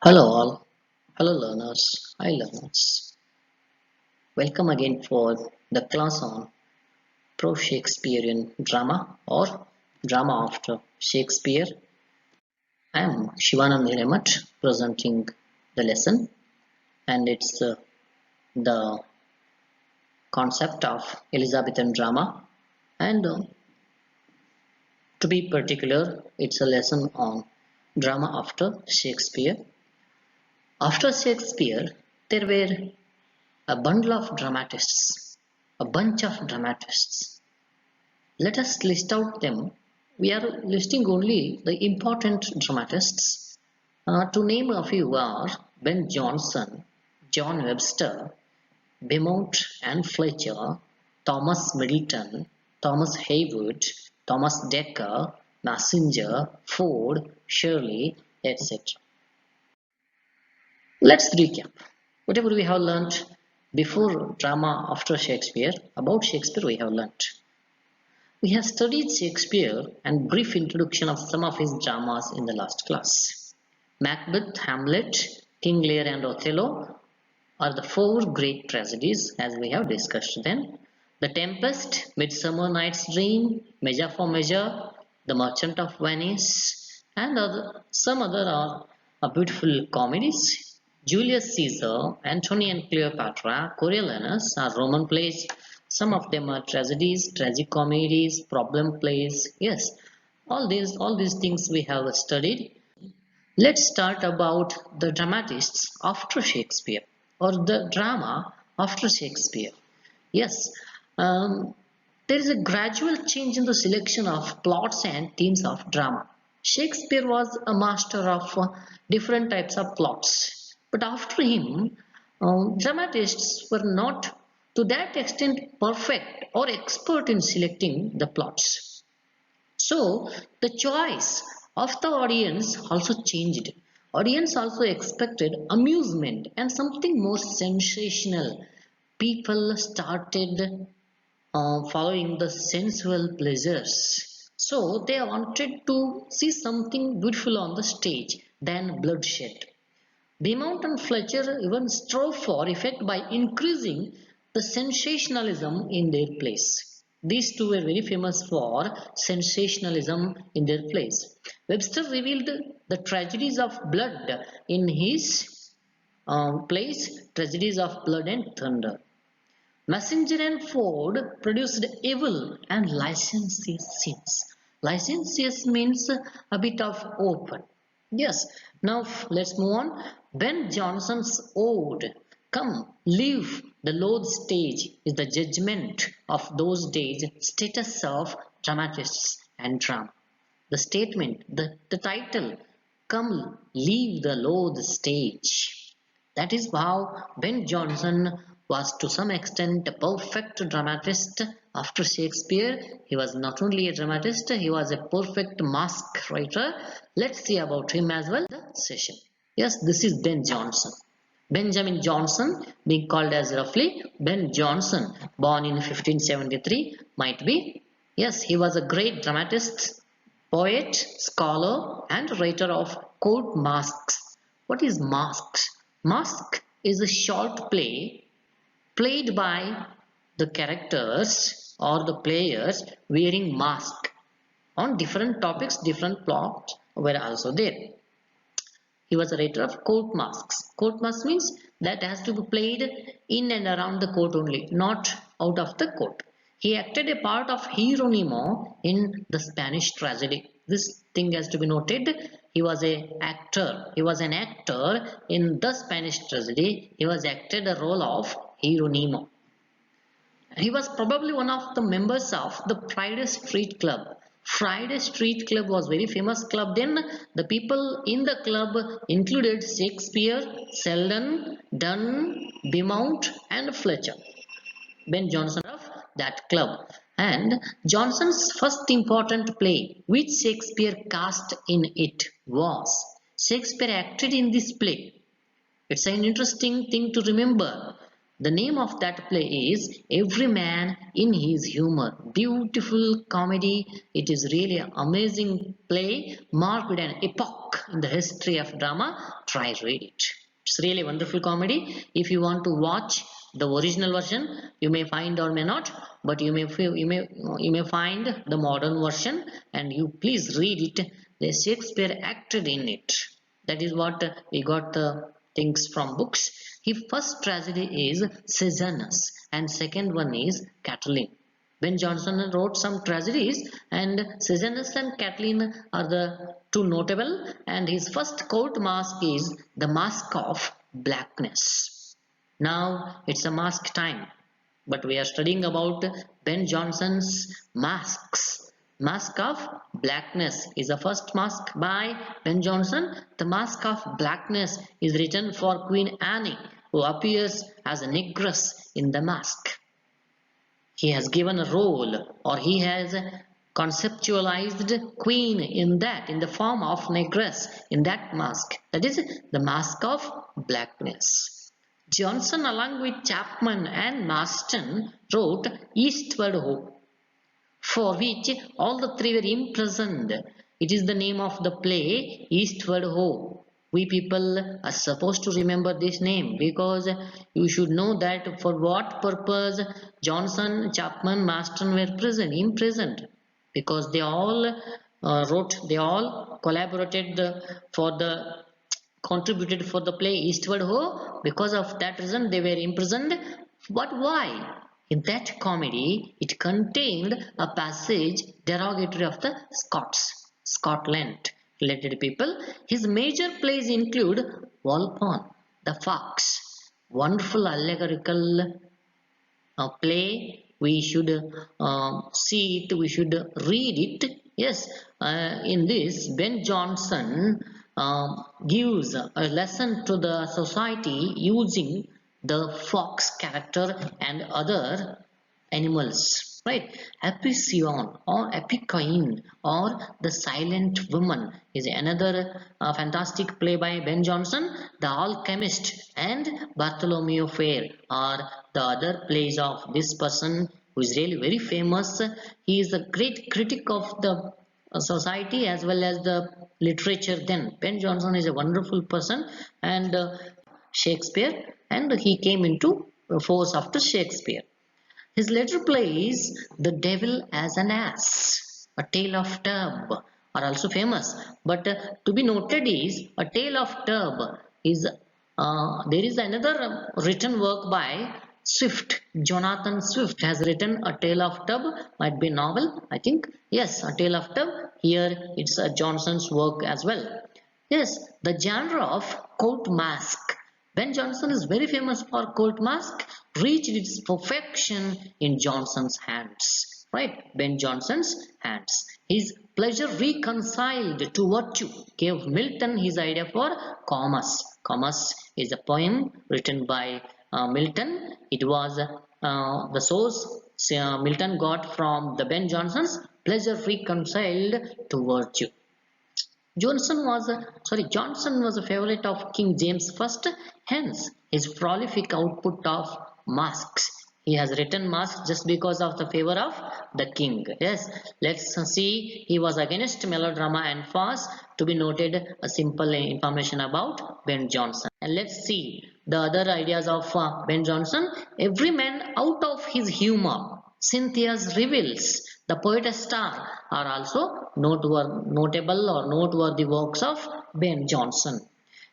Hello all, hello learners, hi learners. Welcome again for the class on pro-Shakespearean drama or drama after Shakespeare. I am Shivanand Hiremat presenting the lesson, and it's the concept of Elizabethan drama, and to be particular, it's a lesson on drama after Shakespeare. After Shakespeare, there were a bundle of dramatists, a bunch of dramatists. Let us list out them. We are listing only the important dramatists. To name a few are Ben Jonson, John Webster, Beaumont and Fletcher, Thomas Middleton, Thomas Heywood, Thomas Dekker, Massinger, Ford, Shirley, etc. Let's recap. Whatever we have learnt before drama after Shakespeare, about Shakespeare we have learnt. We have studied Shakespeare and brief introduction of some of his dramas in the last class. Macbeth, Hamlet, King Lear and Othello are the four great tragedies as we have discussed then. The Tempest, Midsummer Night's Dream, Measure for Measure, The Merchant of Venice, and some other are beautiful comedies. Julius Caesar, Antony and Cleopatra, Coriolanus are Roman plays. Some of them are tragedies, tragic comedies, problem plays. Yes, all these things we have studied. Let's start about the dramatists after Shakespeare or the drama after Shakespeare. Yes, um, there is a gradual change in the selection of plots and themes of drama. Shakespeare was a master of different types of plots, but after him, dramatists were not to that extent perfect or expert in selecting the plots. So the choice of the audience also changed. Audience also expected amusement and something more sensational. People started following the sensual pleasures. So they wanted to see something beautiful on the stage than bloodshed. Beaumont and Fletcher even strove for effect by increasing the sensationalism in their plays. These two were very famous for sensationalism in their plays. Webster revealed the tragedies of blood in his plays, Tragedies of Blood and Thunder. Massinger and Ford produced evil and licentious scenes. Licentious means a bit of open. Yes, now let's move on. Ben Jonson's ode, Come, Leave the Loathed Stage, is the judgment of those days' status of dramatists and drama. The statement, the title, Come, Leave the Loathed Stage. That is how Ben Jonson was to some extent a perfect dramatist after Shakespeare. He was not only a dramatist, he was a perfect masque writer. Let's see about him as well in the session. Yes, this is Ben Jonson. Benjamin Jonson, being called as roughly Ben Jonson, born in 1573, might be. Yes, he was a great dramatist, poet, scholar, and writer of court masques. What is masques? Masque is a short play played by the characters or the players wearing mask. On different topics, different plots were also there. He was a writer of court masks. Court masks means that has to be played in and around the court only, not out of the court. He acted a part of Hieronimo in the Spanish tragedy. This thing has to be noted. He was a actor. He was an actor in the Spanish tragedy. He was acted a role of Hieronimo. He was probably one of the members of the Friday Street Club. Friday Street Club was very famous club then. The people in the club included Shakespeare, Selden, Donne, Beaumont and Fletcher. Ben Jonson of that club. And Jonson's first important play which Shakespeare cast in it was Shakespeare acted in this play. It's an interesting thing to remember. The name of that play is Every Man in His Humor. Beautiful comedy. It is really an amazing play, marked an epoch in the history of drama. Try read it. It's really wonderful comedy. If you want to watch the original version, you may find or may not, but you may find the modern version, and you please read it. The Shakespeare acted in it. That is what we got the things from books. His first tragedy is Sejanus, and second one is Catiline. Ben Jonson wrote some tragedies, and Sejanus and Catiline are the two notable. And his first court masque is The Mask of Blackness. Now it's a mask time, but we are studying about Ben Jonson's masks. Mask of Blackness is the first mask by Ben Jonson. The Mask of Blackness is written for Queen Anne, who appears as a negress in the mask. He has given a role, or he has conceptualized Queen in the form of negress in that mask. That is the Mask of Blackness. Jonson, along with Chapman and Marston, wrote Eastward Ho, for which all the three were imprisoned. It is the name of the play, Eastward Ho. We people are supposed to remember this name, because you should know that for what purpose Jonson, Chapman, Marston were imprisoned, because they all collaborated contributed for the play Eastward Ho. Because of that reason they were imprisoned. But why? In that comedy, it contained a passage derogatory of the Scotland related people. His major plays include Walpole, The Fox, wonderful allegorical play. We should see it, we should read it. Yes, in this, Ben Jonson gives a lesson to the society using the fox character and other animals, right? Apicion or Epicoin or The Silent Woman is another fantastic play by Ben Jonson. The Alchemist and Bartholomew Fair are the other plays of this person, who is really very famous. He is a great critic of the society as well as the literature. Then Ben Jonson is a wonderful person, and Shakespeare, and he came into force after Shakespeare. His later plays, The Devil as an Ass, A Tale of Tub, are also famous. But to be noted is A Tale of Tub is there is another written work by Swift. Jonathan Swift has written A Tale of Tub, might be novel, I think. Yes, A Tale of Tub. Here it's Jonson's work as well. Yes, the genre of court masque. Ben Jonson is very famous for court masque, reached its perfection in Jonson's hands. Right? Ben Jonson's hands. His pleasure reconciled to virtue gave Middleton his idea for Comus. Comus is a poem written by Middleton. It was the source Middleton got from the Ben Jonson's pleasure reconciled to virtue. Jonson was a favorite of King James I, hence his prolific output of masques. He has written masques just because of the favor of the king. Yes, let's see. He was against melodrama and farce. To be noted, a simple information about Ben Jonson. And let's see the other ideas of Ben Jonson. Every Man out of his humor. Cynthia's Revels, The Poetess Star are also notable or noteworthy works of Ben Jonson.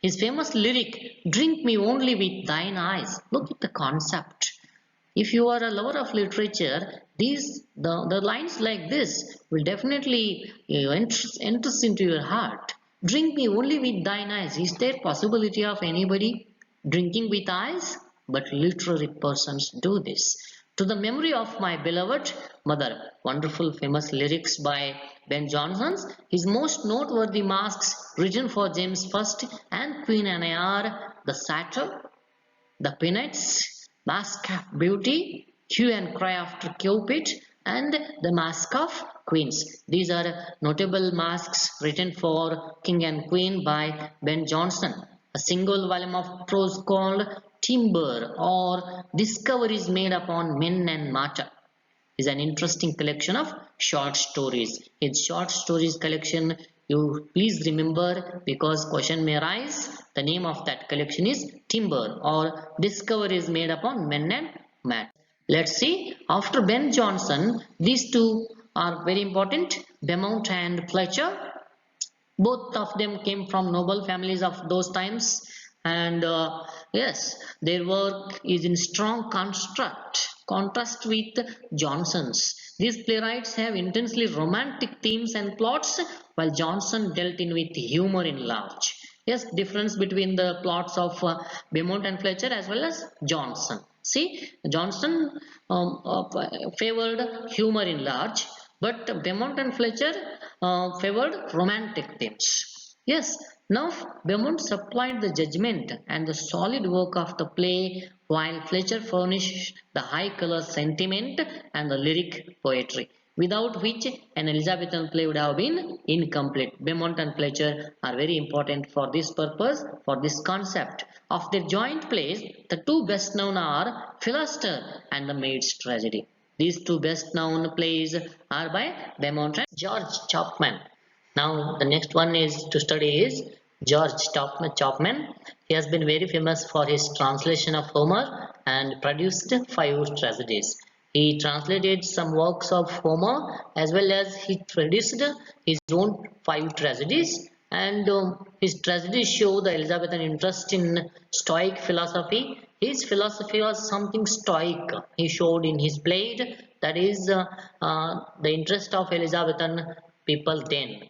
His famous lyric, Drink Me Only With Thine Eyes. Look at the concept. If you are a lover of literature, the lines like this will definitely enter into your heart. Drink me only with thine eyes. Is there possibility of anybody drinking with eyes? But literary persons do this. To the memory of my beloved mother, wonderful famous lyrics by Ben Jonson. His most noteworthy masques written for James I and Queen Anne are The Satyr, The Peanuts, Mask of Beauty, Hue and Cry After Cupid, and The Mask of Queens. These are notable masques written for King and Queen by Ben Jonson. A single volume of prose called Timber or Discoveries Made Upon Men and Matter is an interesting collection of short stories. His short stories collection, you please remember, because question may arise. The name of that collection is Timber or Discoveries Made Upon Men and Matter. Let's see. After Ben Jonson, these two are very important. Beaumont and Fletcher, both of them came from noble families of those times, and yes, their work is in strong contrast with Johnson's. These playwrights have intensely romantic themes and plots, while Jonson dealt in with humor in large. Yes, difference between the plots of Beaumont and Fletcher as well as Jonson. See, Jonson favored humor in large, but Beaumont and Fletcher favored romantic themes. Yes, now Beaumont supplied the judgment and the solid work of the play, while Fletcher furnished the high color sentiment and the lyric poetry, without which an Elizabethan play would have been incomplete. Beaumont and Fletcher are very important for this purpose, for this concept. Of their joint plays, the two best known are Philoster and the Maid's Tragedy. These two best known plays are by Beaumont and George Chapman. Now the next one is to study is George Chapman. He has been very famous for his translation of Homer and produced 5 tragedies. He translated some works of Homer as well as he produced his own 5 tragedies, and his tragedies show the Elizabethan interest in Stoic philosophy. His philosophy was something Stoic. He showed in his play, that is the interest of Elizabethan people then.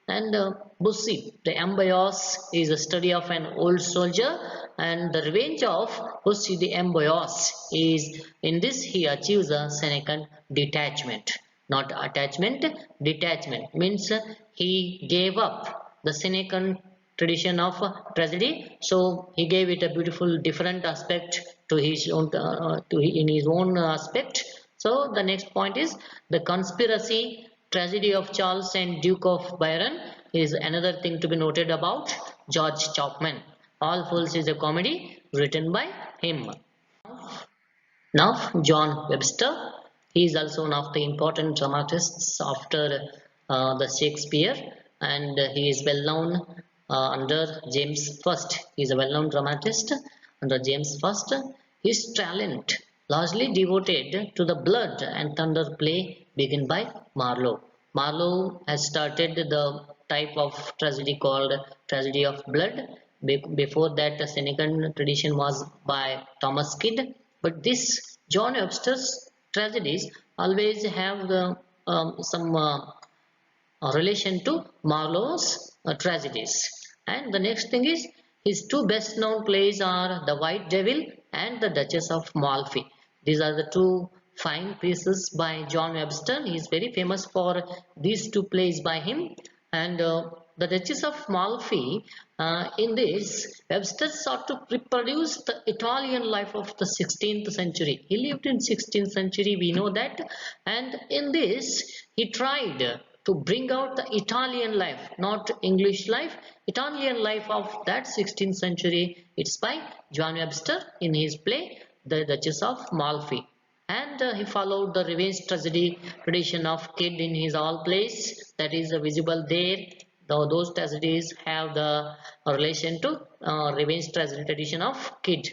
And Bussy, the Amboyos, is a study of an old soldier, and the revenge of Bussy the Amboyos is, in this he achieves a Senecan detachment, not attachment. Detachment means he gave up the Senecan tradition of tragedy, so he gave it a beautiful different aspect to his own in his own aspect. So the next point is the conspiracy. Tragedy of Charles and Duke of Byron is another thing to be noted about George Chapman. All Fools is a comedy written by him. Now John Webster, he is also one of the important dramatists after the Shakespeare, and he is well known under James I. He is a well known dramatist under James I. His talent largely devoted to the Blood and Thunder play begun by Marlowe. Marlowe has started the type of tragedy called Tragedy of Blood. Before that, the Senecan tradition was by Thomas Kidd, but this John Webster's tragedies always have some relation to Marlowe's tragedies. And the next thing is his two best known plays are The White Devil and The Duchess of Malfi. These are the two fine pieces by John Webster. He is very famous for these two plays by him. And The Duchess of Malfi, in this, Webster sought to reproduce the Italian life of the 16th century. He lived in 16th century, we know that. And in this, he tried to bring out the Italian life, not English life, Italian life of that 16th century. It's by John Webster in his play The Duchess of Malfi. And he followed the revenge tragedy tradition of Kidd in his all plays, that is visible there. Though those tragedies have the relation to revenge tragedy tradition of Kidd.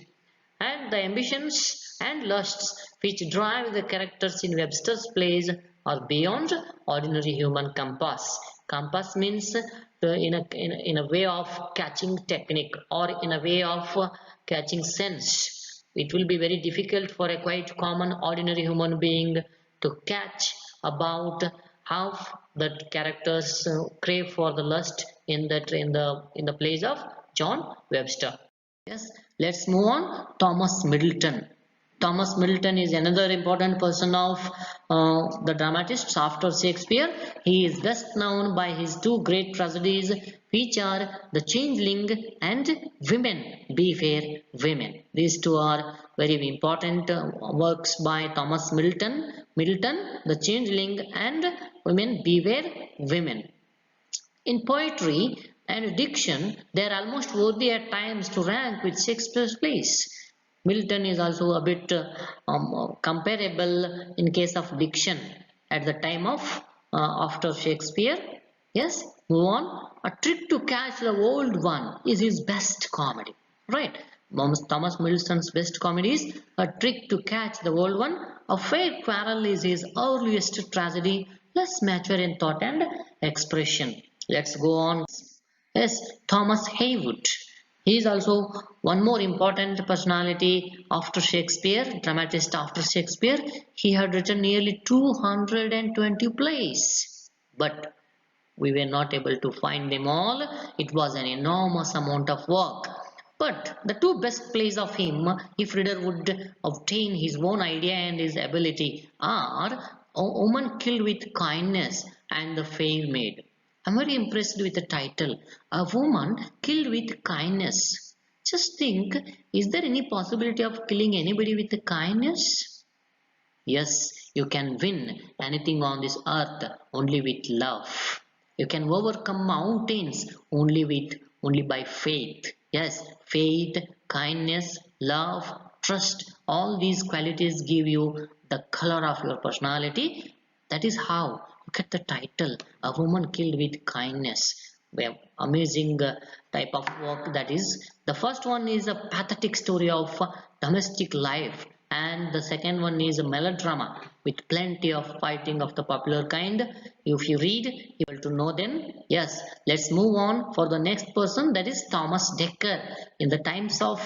And the ambitions and lusts which drive the characters in Webster's plays are beyond ordinary human compass. Compass means in a way of catching technique, or in a way of catching sense. It will be very difficult for a quite common ordinary human being to catch about how the characters crave for the lust in the plays of John Webster. Yes, let's move on. Thomas Middleton. Thomas Middleton is another important person of the dramatists after Shakespeare. He is best known by his two great tragedies, which are The Changeling and Women, Beware Women. These two are very important works by Thomas Middleton. The Changeling and Women, Beware Women. In poetry and diction, they are almost worthy at times to rank with Shakespeare's plays. Milton is also a bit comparable in case of diction at the time of after Shakespeare. Yes, move on. A Trick to Catch the Old One is his best comedy. Right. Thomas Middleton's best comedy is A Trick to Catch the Old One. A Fair Quarrel is his earliest tragedy, less mature in thought and expression. Let's go on. Yes, Thomas Heywood. He is also one more important personality after Shakespeare, dramatist after Shakespeare. He had written nearly 220 plays, but we were not able to find them all. It was an enormous amount of work. But the two best plays of him, if reader would obtain his own idea and his ability, are A Woman Killed with Kindness and The Fair Maid. I'm very impressed with the title, A Woman Killed with Kindness. Just think, is there any possibility of killing anybody with kindness? Yes, you can win anything on this earth only with love. You can overcome mountains only by faith. Yes, faith, kindness, love, trust, all these qualities give you the color of your personality. That is how. Look at the title, A Woman Killed with Kindness. We have amazing type of work. That is, the first one is a pathetic story of domestic life, and the second one is a melodrama with plenty of fighting of the popular kind. If you read, you will to know them. Yes, let's move on for the next person, that is Thomas Dekker. In the times of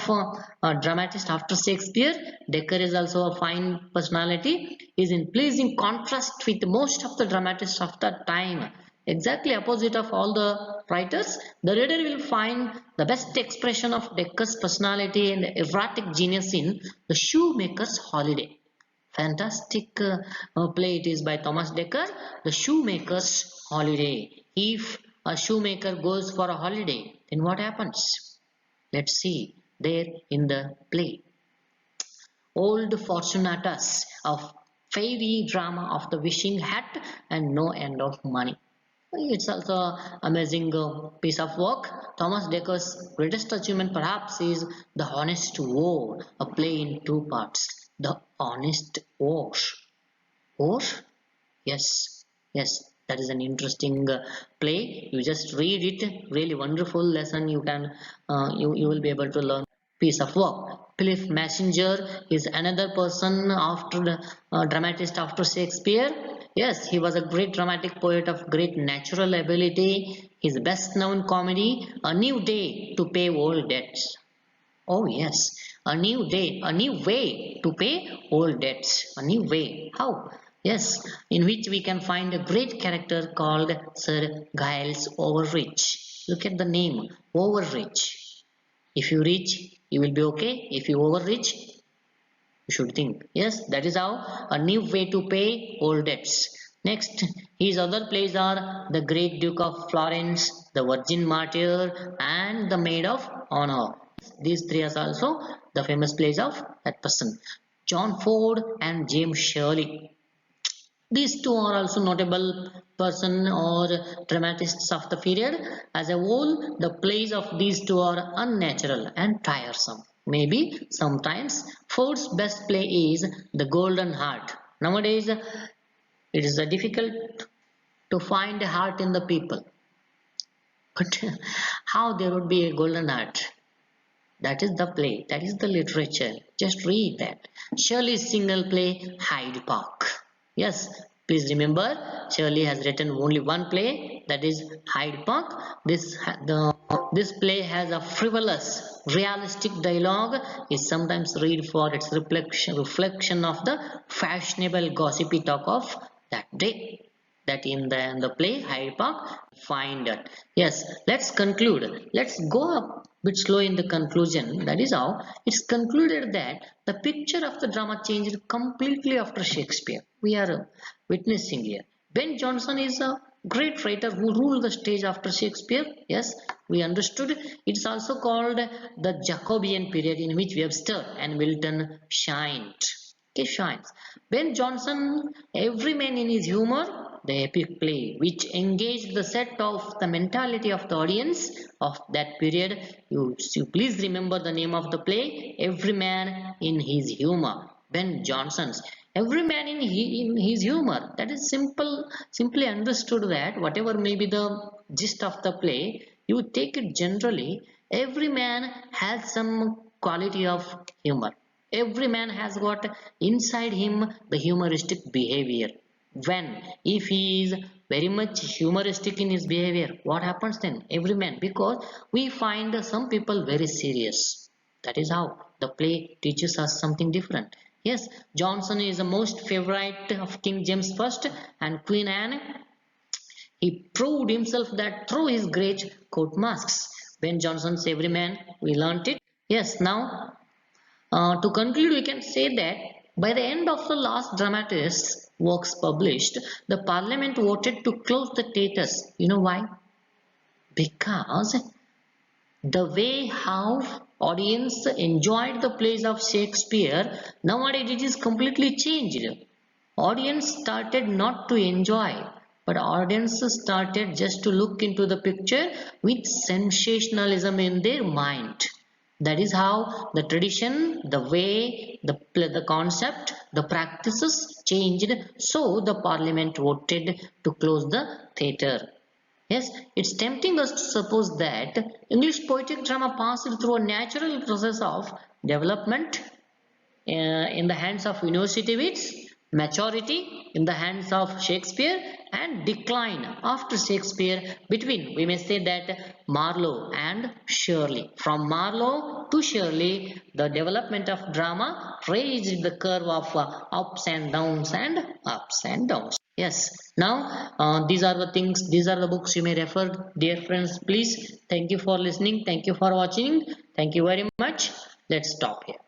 dramatist after Shakespeare, Dekker is also a fine personality. He is in pleasing contrast with most of the dramatists of that time. Exactly opposite of all the writers, the reader will find the best expression of Dekker's personality and erratic genius in The Shoemaker's Holiday. Fantastic play it is by Thomas Dekker, The Shoemaker's Holiday. If a shoemaker goes for a holiday, then what happens? Let's see there in the play. Old Fortunatus, a fairy drama of the wishing hat and no end of money. It's also amazing piece of work. Thomas Dekker's greatest achievement perhaps is The Honest War, a play in two parts. The Honest War. War? Yes, yes, that is an interesting play. You just read it. Really wonderful lesson. You can, you will be able to learn piece of work. Philip Massinger is another person after the dramatist after Shakespeare. Yes, he was a great dramatic poet of great natural ability. His best known comedy, A New Day to Pay Old Debts. Oh yes, a new day, a new way to pay old debts. A new way. How? Yes, in which we can find a great character called Sir Giles Overreach. Look at the name, Overreach. If you reach, you will be okay. If you overreach, you should think. Yes, that is how a new way to pay old debts. Next, his other plays are The Great Duke of Florence, The Virgin Martyr, and The Maid of Honor. These three are also the famous plays of that person. John Ford and James Shirley. These two are also notable person or dramatists of the period. As a whole, the plays of these two are unnatural and tiresome. Maybe sometimes Ford's best play is The Golden Heart. Nowadays, it is difficult to find a heart in the people. But how there would be a golden heart? That is the play, that is the literature. Just read that. Shirley's single play, Hyde Park. Yes, please remember, Shirley has written only one play, that is Hyde Park. This play has a frivolous, realistic dialogue, is sometimes read for its reflection of the fashionable gossipy talk of that day. That in the play Hyde Park, find it. Yes, let's conclude. Let's go a bit slow in the conclusion. That is how it's concluded that the picture of the drama changed completely after Shakespeare. We are witnessing here. Ben Jonson is a great writer who ruled the stage after Shakespeare. Yes, we understood. It's also called the Jacobean period in which Webster and Middleton shined. Okay, shines. Ben Jonson, every man in his humor, the epic play, which engaged the set of the mentality of the audience of that period. You please remember the name of the play, Every Man in His Humor, Ben Jonson's. Every man in his humor. That is simply understood that whatever may be the gist of the play, you take it generally. Every man has some quality of humor. Every man has got inside him the humoristic behavior. When, if he is very much humoristic in his behavior, what happens then? Every man, because we find some people very serious. That is how the play teaches us something different. Yes, Jonson is the most favorite of King James I and Queen Anne. He proved himself that through his great court masks. Ben Jonson's Every Man, we learnt it. Yes, now to conclude, we can say that by the end of the last dramatist's works published, the Parliament voted to close the theatres. You know why? Because the way how audience enjoyed the plays of Shakespeare, nowadays it is completely changed. Audience started not to enjoy, but audience started just to look into the picture with sensationalism in their mind. That is how the tradition, the way, the concept, the practices changed. So the parliament voted to close the theatre. Yes, it's tempting us to suppose that English poetic drama passed through a natural process of development in the hands of university wits, maturity in the hands of Shakespeare, and decline after Shakespeare between, we may say that, Marlowe and Shirley. From Marlowe to Shirley, the development of drama raised the curve of ups and downs and ups and downs. Yes, now these are the things, these are the books you may refer, dear friends. Please, thank you for listening, thank you for watching, thank you very much. Let's stop here.